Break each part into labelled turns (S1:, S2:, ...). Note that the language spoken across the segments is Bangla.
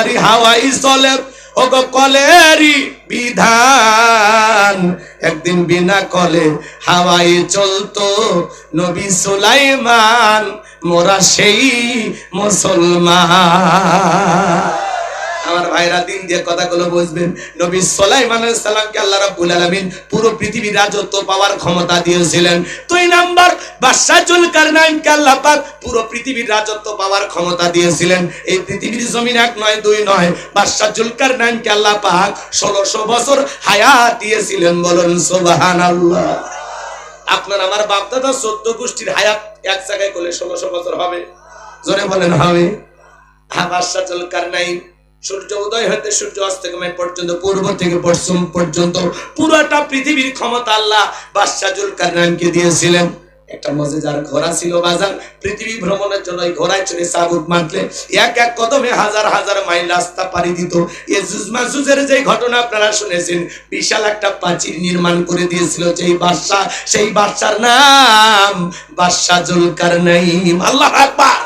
S1: তাড়াতাড়ি হাওয়াই চলে ওগো কলেরই বিধান। একদিন বিনা কলে হাওয়াই চলতো নবী সুলাইমান, মোরা সেই মুসলমান। আমার ভাইরা দিন দিয়ে কথাগুলো বুঝবেন। নবী সুলাইমান আলাইহিস সালামকে আল্লাহ রাব্বুল আলামিন পুরো পৃথিবীর রাজত্ব পাওয়ার ক্ষমতা দিয়েছিলেন। 2 নাম্বার বাদশা জুলকারনাইনকে আল্লাহ পাক পুরো পৃথিবীর রাজত্ব পাওয়ার ক্ষমতা দিয়েছিলেন। এই পৃথিবীর জমিন 1 নয় 2 নয়, বাদশা জুলকারনাইনকে আল্লাহ পাক 1600 বছর হায়াত দিয়েছিলেন। বলুন সুবহানাল্লাহ। আপনার আমার বাপ দাদা 14 গোষ্ঠীর হায়াত এক জায়গায় করলে 1600 বছর হবে? জোরে বলেন হবে? হ্যাঁ, বাদশা জুলকারনাইন সূর্য উদয় হতে সূর্য অস্তগমন পর্যন্ত, পূর্ব থেকে পশ্চিম পর্যন্ত পুরোটা পৃথিবীর ক্ষমতা আল্লাহ বাদশা জুলকারনাইনকে দিয়েছিলেন। একটা মজেদার ঘোড়া ছিল বাজার, পৃথিবী ভ্রমণের জন্য এই ঘোড়ায় চড়ে সাবুত মারলে এক এক কদমে হাজার হাজার মাইল রাস্তা পাড়ি দিত। ইয়াজুজ মাজুজের যে ঘটনা আপনারা শুনেছেন, বিশাল একটা প্রাচীর নির্মাণ করে দিয়েছিল যেই বাদশা, সেই বাদশার নাম বাদশা জুলকারনাইন। আল্লাহু আকবার।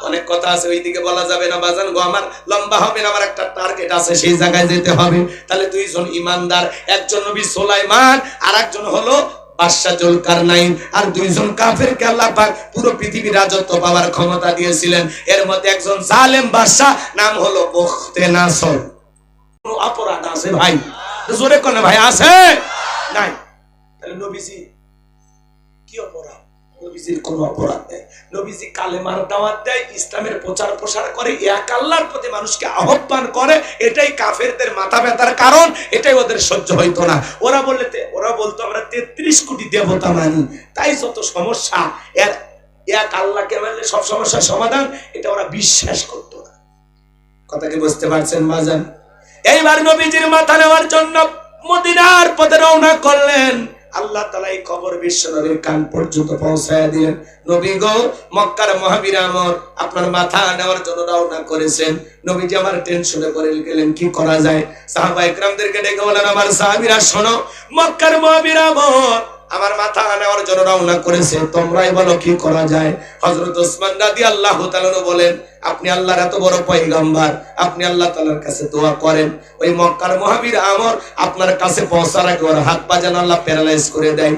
S1: অনেক কথা আছে, ওইদিকে বলা যাবে না বাজান গো, আমার লম্বা হবে না, আমার একটা টার্গেট আছে, সেই জায়গায় যেতে হবে। তাহলে 2 জন ইমানদার, একজন নবী সুলাইমান আর একজন হলো বাদশা জুলকারনাইন, আর 2 জন কাফেরকে আল্লাহ পাক পুরো পৃথিবীর রাজত্ব পাওয়ার ক্ষমতা দিয়েছিলেন। এর মধ্যে একজন জালেম বাদশা, নাম হলো বখতেনাসর। কোন অপরাধ আছে ভাই? জোরে কোন ভাই আছে? নাই। তাহলে নবীজি কি অপরাধ? নবীজির কোনো অপরাধ নেই। নবীজি কালেমার দাওয়াত দেয়, ইসলামের প্রচার প্রসার করে, এক আল্লাহর প্রতি মানুষকে আহ্বান করে। এটাই কাফেরদের মাথা ব্যথার কারণ, এটাই ওদের সহ্য হইতো না। ওরা বলতো আমরা 33 কোটি দেবতা মানি, তাই যত সমস্যা। এর এক আল্লাহকে মানলে সব সমস্যার সমাধান, এটা ওরা বিশ্বাস করতো না। কথা কি বুঝতে পারছেন বাজান? এইবার নবীজির মাথা নেওয়ার জন্য মদিনার পথে রওনা করলেন। আল্লাহ তাআলা এই খবর বিশ্বনবীর কান পর্যন্ত পৌঁছায় দিলেন। নবী গো, মক্কার মহাবীর আমর আপনার মাথা নেওয়ার জন্য রওনা করেছেন। নবীজি আমার টেনশনে পড়ে গেলেন, কি করা যায়? সাহাবায়ে কেরামদেরকে ডেকে বলেন, আমার সাহাবীরা শোনো, মক্কার মহাবীর আমর আমার মাথা নেওয়ার জন্য রওনা করেছে, তোমরাই বলো কি করা যায়? হযরত ওসমান রাদিয়াল্লাহু তাআলা বলেন, আপনি আল্লাহর এত বড় পয়গম্বর, আপনি আল্লাহ তাআলার কাছে দোয়া করেন, ওই মক্কার মহাবীর আমর আপনার কাছে পৌঁছার আগে ওর হাত পা যেন আল্লাহ প্যারালাইজ করে দেয়,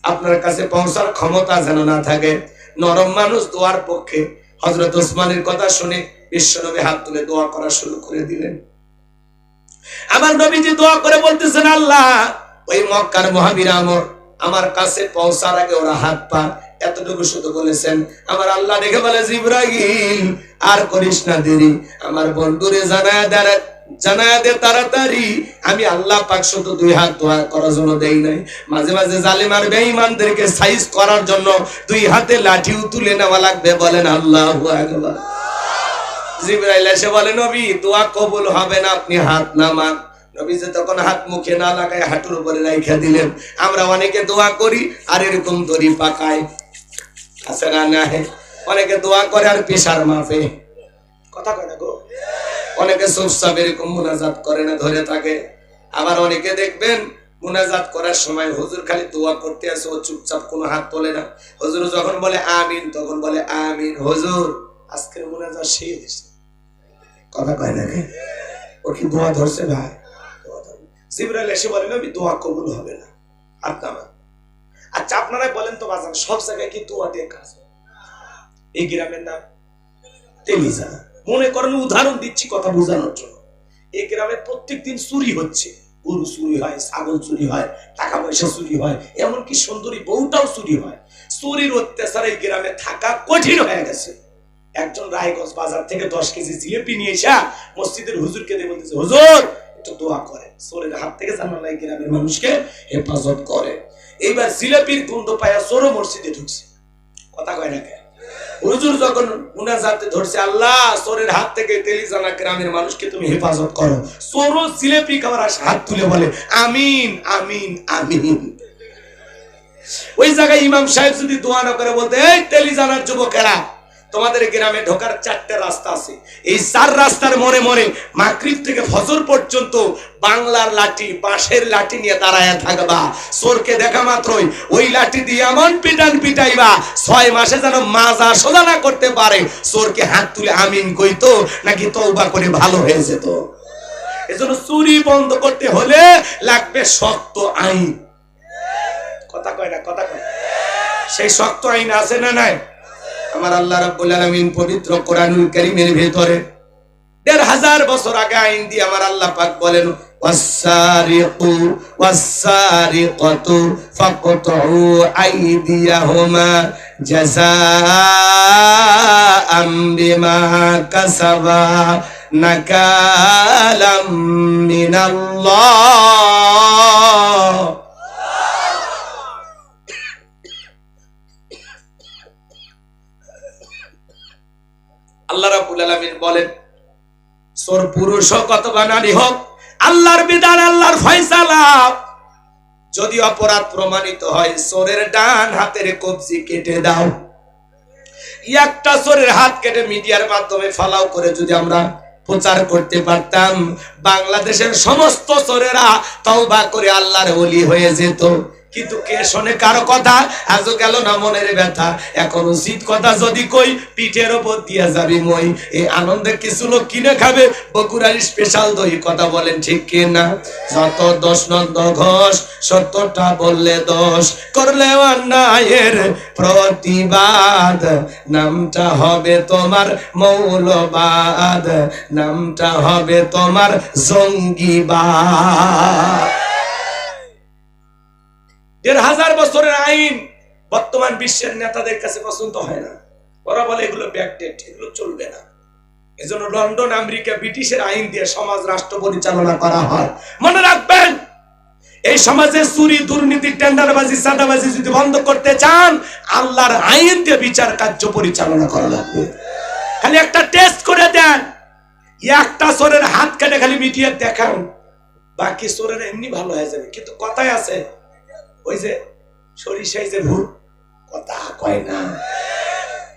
S1: আপনার কাছে পৌঁছার ক্ষমতা যেন না থাকে। নরম মানুষ দোয়ার পক্ষে। হযরত ওসমানের কথা শুনে বিশ্বনবী হাত তুলে দোয়া করা শুরু করে দিলেন। আমার নবীজি দোয়া করে বলতেছেন, আল্লাহ ওই মক্কার মহাবীর আমর আমার কাছে পৌঁছার আগে ওরা হাত পা, এতটুকু শুধু বলেছেন। আমার আল্লাহ দেখে বলে, জিবরাইল আর করিস না দেরি, আমার বন্ধুরে জানায়া দে তাড়াতাড়ি। আমি আল্লাহ পাক শুধু 2 হাত দোয়া করার জন্য দেই নাই, মাঝে মাঝে জালিম আর বেঈমানদেরকে সাইজ করার জন্য 2 হাতে লাঠিও তুলে নেওয়া লাগবে। বলেন আল্লাহু আকবার। জিবরাইল এসে বলে, নবী দোয়া কবুল হবে না, আপনি হাত নামান। নবীজি তখন হাত মুখে না লাগায় হাঁটুর উপরে রাইখা দিলেন। আমরা অনেকে দোয়া করি আর এরকম দড়ি পাকায়, আছে না? না, অনেকে দোয়া করে আর পেশার মাপে। কথা কয় না গো? অনেকে চুপচাপ এরকম মুনাজাত করে না, ধরে থাকে। আবার অনেকে দেখবেন মুনাজাত করার সময় হুজুর খালি দোয়া করতে আছে, ও চুপচাপ কোনো হাত তোলে না। হুজুর যখন বলে আমিন, তখন বলে আমিন। হুজুর আজকের মুনাজাত শেষ। কথা কয় না? ও কি দোয়া ধরছে ভাই? জিবরাইল এসে বলেন, নবী দোয়া কবুল হবে না, হাত নামান। আচ্ছা আপনারাই বলেন তো বাজান, সব জায়গায় কি দোয়া দিয়ে কাজ? এই গ্রামের নাম তেলিজা। মনে করেন উদাহরণ দিচ্ছি কথা বোঝানোর জন্য। এই গ্রামে প্রত্যেকদিন চুরি হচ্ছে, গরু চুরি হয়, ছাগল চুরি হয়, টাকা পয়সা চুরি হয়, এমনকি সুন্দরী বউটাও চুরি হয়। চুরির অত্যাচার এই গ্রামে থাকা কঠিন হয়ে গেছে। একজন রায়গঞ্জ বাজার থেকে 10 কেজি জিলেপি নিয়ে এসে মসজিদের হুজুরকে দিয়ে বলতেছে, হুজুর একটু দোয়া করে, চোরের হাত থেকে যেন আল্লাহ গ্রামের মানুষকে হেফাজত করে। এইবার জিলেপির গন্ধ পায়া চোরও মসজিদে ঢুকছে। কথা কয় না? হুজুর যখন মুনাজাতে ধরছে, আল্লাহ চোরের হাত থেকে তেলিজানা গ্রামের মানুষকে তুমি হেফাজত করো, চোরও জিলেপি খাবার হাত তুলে বলে আমিন আমিন আমিন। ওই জায়গায় ইমাম সাহেব যদি দোয়া না করে বলতে, এই তেলিজানার যুবকেরা তোমাদের গ্রামে ঢোকার 4টা রাস্তা আছে, এই 4 রাস্তার মোড়ে মোড়ে মাগরিব থেকে ফজর পর্যন্ত বাংলার লাঠি, বাঁশের লাঠি নিয়ে দাঁড়ায় থাকবা। চোরকে দেখা মাত্রই ওই লাঠি দিয়ে এমন পিটান পিটাইবা 6 মাসে যেন মাজা সোজা না করতে পারে। চোরকে হাত তুলে আমিন কইতো নাকি তওবা করে ভালো হয়ে যেত। এজন্য চুরি বন্ধ করতে হলে লাগবে শক্ত আইন। কথা কয় না, কথা কয়। সেই শক্ত আইন আছে না নাই? আমার আল্লাহ রাব্বুল আলামিন পবিত্র কোরআনুল কারীমের ভিতরে ১৫০০ বছর আগে আইন দিয়ে আমার আল্লাহ পাক বলেন, ওয়াসসারিকু ওয়াসসারিকাতু ফাকতুউ আইদিয়াহুমা জাযাআম বিমা কাসাবা নাকালাম মিনাল্লাহ। আল্লাহ রাব্বুল আলামিন বলেন, চোর পুরুষ হোক অথবা নারী হোক, আল্লাহর বিধান, আল্লাহর ফয়সালা। যদি অপরাধ প্রমাণিত হয়, চোরের ডান হাতের কবজি কেটে দাও। একটা চোরের হাত কেটে মিডিয়ার মাধ্যমে ফালাও করে যদি আমরা প্রচার করতে পারতাম, বাংলাদেশের সমস্ত চোরেরা তওবা করে আল্লাহর ওলি হয়ে যেত। কিন্তু কে শোনে কারো কথা? আজও গেল না মনের ব্যথা। এখন উচিত কথা যদি কই, পিঠের ওপর দিয়া যাবি মই। এই আনন্দে কিছু লোক কিনে খাবে বগুড়ার স্পেশাল দই। কথা বলেন ঠিক কি না? যত দোষ নন্দ ঘোষ, সত্যটা বললে দোষ, করলে অন্যায়ের প্রতিবাদ, নামটা হবে তোমার মৌলবাদ, নামটা হবে তোমার জঙ্গিবাদ। ১৫০০ বছরের আইন বর্তমান বিশ্বের নেতাদের কাছে পছন্দ হয় না। ওরা বলে এগুলো ব্যাকডেট, এগুলো চলবে না। এজন্য লন্ডন, আমেরিকা, ব্রিটিশের আইন দিয়ে সমাজ রাষ্ট্র পরিচালনা করা হয়। মনে রাখবেন, এই সমাজে চুরি, দুর্নীতি, টেন্ডারবাজি, চাঁদাবাজি যদি বন্ধ করতে চান, আল্লাহর আইন দিয়ে বিচার কার্য পরিচালনা করা লাগবে। খালি একটা টেস্ট করে দেন, একটা চোরের হাত কেটে খালি মিডিয়া দেখান, বাকি চোরেরা এমনি ভালো হয়ে যাবে। কিন্তু কথায় আছে, ওই যে সরিষাই যে ভুল, কথা কয় না।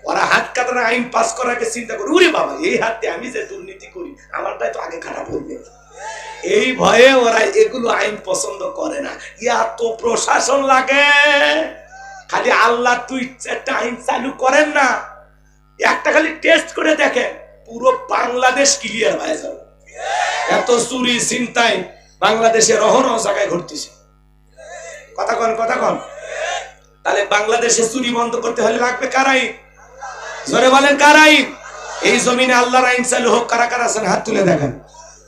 S1: ওরা হাত কাটার আইন পাস করার আগে চিন্তা করে, ওরে বাবা, এই হাত দিয়ে আমি যে দুর্নীতি করি, আমারটাই তো আগে খারাপ হইবে। এই ভয়ে ওরা এগুলো আইন পছন্দ করে না। এত প্রশাসন লাগে, খালি আল্লাহ তুই একটা আইন চালু করেন না, একটা খালি টেস্ট করে দেখেন, পুরো বাংলাদেশ ক্লিয়ার হয়ে যাবে। এত চুরি চিন্তায় বাংলাদেশের অহরহ জায়গায় ঘটতেছে। কথা কন, কথা কন। তাহলে বাংলাদেশে চুরি বন্ধ করতে হলে লাগবে কার আইন? জোরে বলেন কার আইন? এই জমিনে আল্লাহর আইন চালু হোক। কারা কারা আছেন হাত তুলে দেখেন।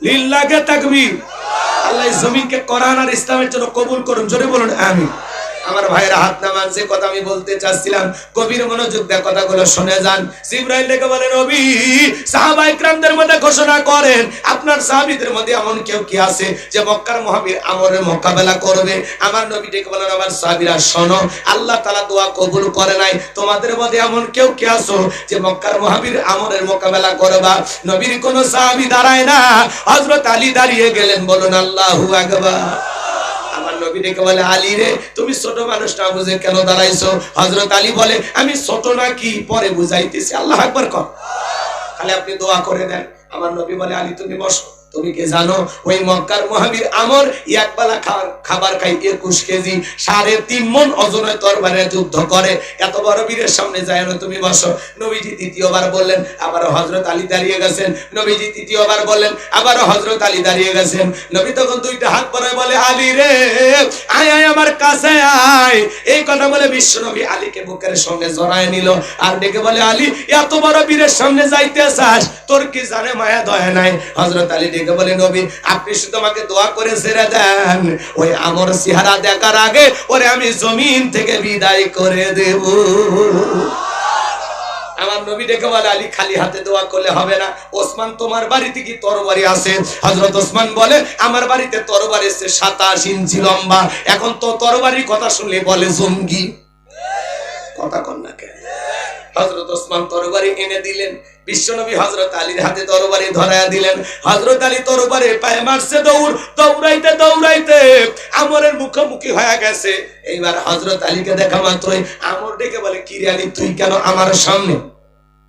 S1: লিল্লাহি তাকবীর। আল্লাহ এই জমিনকে কোরআন আর ইসলামের জন্য কবুল করুন। জোরে বলুন আমিন। আমার ভাইরা হাত নামান। যে কথা আমি বলতে চাচ্ছিলাম, গভীর মনোযোগ দিয়ে কথাগুলো শুনে যান। জিবরাইল ডেকে বলেন, নবী, সাহাবায়ে কিরামদের মধ্যে ঘোষণা করেন, আপনার সাহাবীদের মধ্যে এমন কেউ কি আছে যে মক্কার মুহাবির আমরের মোকাবেলা করবে? আমার নবী ডেকে বলেন, আমার সাহাবীরা শোনো, আল্লাহ তাআলা দোয়া কবুল করে নাই। তোমাদের মধ্যে এমন কেউ কি আছো যে মক্কার মুহাবির আমরের মোকাবেলা করবা? নবীর কোন সাহাবী দাঁড়ায় না, হযরত আলী দাঁড়িয়ে গেলেন। বলুন আল্লাহু আকবার। আমার নবী ডেকে বলে, আলী রে, তুমি ছোট মানুষ না বুঝে কেন দাঁড়াইছো? হযরত আলী বলে, আমি ছোট নাকি পরে বুঝাইতেছি। আল্লাহু আকবার কর। খালি আপনি দোয়া করে দেন। আমার নবী বলে, আলী তুমি বসো। তুমি কি জানো ওই মক্কার মুহাবির আমর একবেলা খাবার খাই 21 কেজি, 3.5 মণ ওজনের তরবারে যুদ্ধ করে। এত বড় বীরের সামনে যায় না, তুমি বসো। নবীজি দ্বিতীয়বার বললেন, আবার হযরত আলী দাঁড়িয়ে গেছেন। নবীজি তৃতীয়বার বললেন, আবার হযরত আলী দাঁড়িয়ে গেছেন। নবী তখন দুইটা হাত বাড়ায় বলে, আলী রে, আয় আয় আমার কাছে আয়। এই কথা বলে বিশ্ব নবী আলীকে বুকের সঙ্গে জড়ায় নিল আর ডেকে বলে, আলী, এত বড় বীরের সামনে যাইতে চাস, তোর কি জানে মায়া দয়া নাই? হযরত আলী ডেকে বলে, নবী, আপনি শুধু আমাকে দোয়া করে ছেড়ে দেন, ওই আমর চেহারা দেখার আগে ওরে আমি জমিন থেকে বিদায় করে দেব। আমার নবী ডেকে বলে, আলী, খালি হাতে দোয়া করলে হবে না। ওসমান, তোমার বাড়িতে কি তরবারি আছে? হযরত ওসমান বলে, আমার বাড়িতে তরবারি আছে 27 ইঞ্চি লম্বা। এখন তো তরবারির কথা শুনলে বলে জঙ্গি। কথা কন না কেন? হযরত ওসমান তরবারি এনে দিলেন। বিশ্বনবী হযরত আলীর হাতে তরবারি ধরায়া দিলেন। হযরত আলী তরবারি পায়ে মারছে দৌড়, দৌড়াইতে দৌড়াইতে আমরের মুখোমুখি হয়ে গেছে। এইবার হযরত আলীকে দেখা মাত্রই আমর ডেকে বলে, কি রে আলী, তুই কেন আমার সামনে?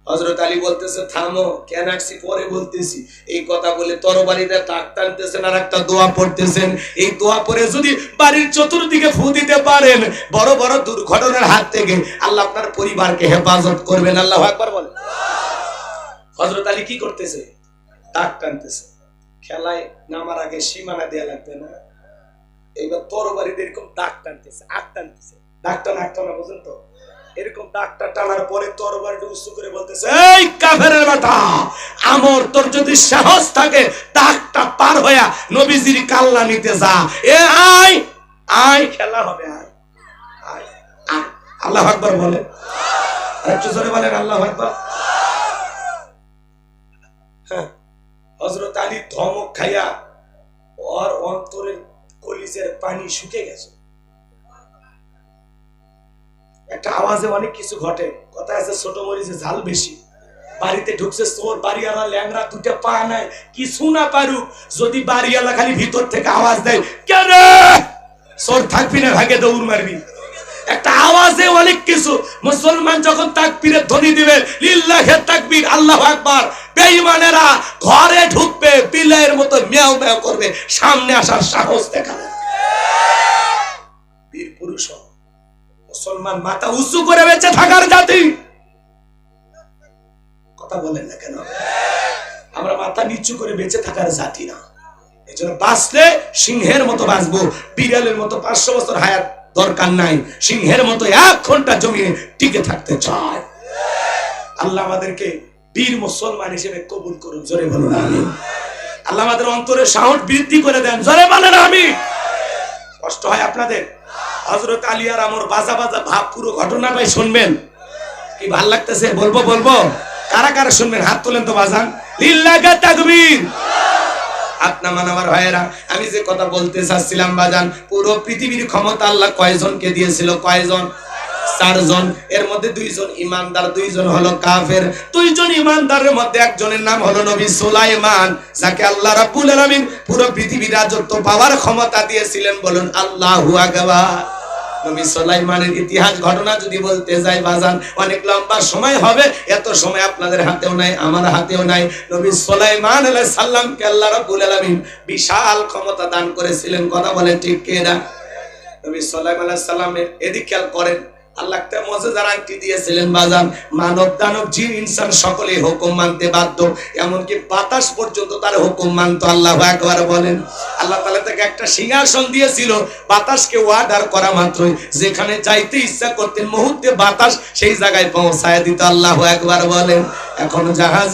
S1: হযরত আলী বলতেছে থামো, কেন আসছি পরে বলতেছি। এই কথা বলে তরবারিতে তাক টানতেছেন আর একটা দোয়া পড়তেছেন। এই দোয়া পড়ে যদি বাড়ির চতুর্দিকে ফু দিতে পারেন, বড় বড় দুর্ঘটনার হাত থেকে আল্লাহ আপনার পরিবারকে হেফাজত করবেন। আল্লাহু আকবার বলেন। হযরত আলী কি করতেছে? তাক টানতেছে। খেলায় নামার আগে সীমানা দেয়া লাগবে না? এইবার তরবারিতে এরকম দাগ টানতেছে, আগ টানতেছে, দাগ টানা আগ টানা, বুঝেন তো? এরকম দাগটা টানার পরে তরবারিটা উঁচু করে বলতেছে, এই কাফেরের বেটা, আমর তোর যদি সাহস থাকে দাগটা পার হইয়া নবীজির কাল্লা নিতে যা। এ আয় আয়, খেলা হবে, আয় আয় আয়। আল্লাহু আকবার বলেন, একটু জোরে বলেন আল্লাহু আকবার। হ্যাঁ, হযরত আলী ধমক খাইয়া ওর অন্তরের কলিজের পানি শুকে গেছে। একটা আওয়াজে অনেক কিছু ঘটে। কথা আছে ছোট মরিচে ঝাল বেশি। বাড়িতে ঢুকছে চোর, বাড়িওয়ালা ল্যাংরা, দুটা পা নাই, কিছু না পারুক, যদি বাড়িওয়ালা খালি ভিতর থেকে আওয়াজ দেয়, কেন চোর থাকবি না, ভাগে দৌড় মারবি। একটা আওয়াজে অনেক কিছু। মুসলমান যখন তাকবীরের ধ্বনি দিবে, লিল্লাহে তাকবীর, আল্লাহু আকবার, বেঈমানেরা ঘরে ঢুকবে, বিলের মতো মেও মেও করবে, সামনে আসার সাহস দেখাবে। বীর পুরুষ মুসলমান মাথা উঁচু করে বেঁচে থাকার জাতি। কথা বলেন না কেন? আমরা মাথা নিচু করে বেঁচে থাকার জাতি না। এই জন্য বাঁচলে সিংহের মতো বাঁচবো, বিড়ালের মতো 500 বছর হায়াত দরকার নাই, সিংহের মতো 1 ঘন্টা জমিয়ে টিকে থাকতে চায়। আল্লাহ আমাদেরকে বীর মুসলমান হিসেবে কবুল করুন। জোরে বলুন আমিন। আল্লাহ আমাদের অন্তরের সাহস বৃদ্ধি করে দেন। জোরে বলেন আমিন। কষ্ট হয় আপনাদের? হযরত আলী আর আমর বাজা বাজা ভাব, পুরো ঘটনাটাই শুনবেন। কি ভাল লাগতেছে? বলবো বলবো? কারা কারা শুনবেন হাত তোলেন তো বাজান। লিল্লাহি তাকবীর। আপনা মানবার ভাইয়েরা, আমি যে কথা বলতে চাচ্ছিলাম বাজান, পুরো পৃথিবীর ক্ষমতা আল্লাহ কয়জনকে দিয়েছিল? কয়জন? 4 জন। এর মধ্যে 2 জন ইমানদার, 2 জন হলো কাফের। 2 জন ইমানদারের মধ্যে একজনের নাম হলো নবী সুলাইমান, যাকে আল্লাহ রাব্বুল আলামিন পুরো পৃথিবীর রাজত্ব পাওয়ার ক্ষমতা দিয়েছিলেন। বলুন আল্লাহু আকবার। নবী সুলাইমানের ইতিহাস ঘটনা যদি বলতে যাই বাজান, অনেক লম্বা সময় হবে। এত সময় আপনাদের হাতেও নাই, আমার হাতেও নাই। নবী সুলাইমান আলাইহিস সালামকে আল্লাহ রাব্বুল আলামিন বিশাল ক্ষমতা দান করেছিলেন। কথা বলেন ঠিক কি না? নবী সুলাইমান আলাইহিস সালামের এদিক খেয়াল করেন, আল্লাহ একটা মুজিজার আংটি দিয়েছিলেন বাজান। মানব দানব জিন ইনসান সকলে হুকুম মানতে বাধ্য, এমনকি বাতাস পর্যন্ত তার হুকুম মানতো। আল্লাহু আকবার বলেন। আল্লাহ তাআলা তাকে একটা সিংহাসন দিয়েছিল, বাতাসকে অর্ডার করা মাত্রই যেখানে যাইতে ইচ্ছা করতেন মুহূর্তে বাতাস সেই জায়গায় পৌঁছায় দিত। আল্লাহু আকবার বলেন। এখন জাহাজ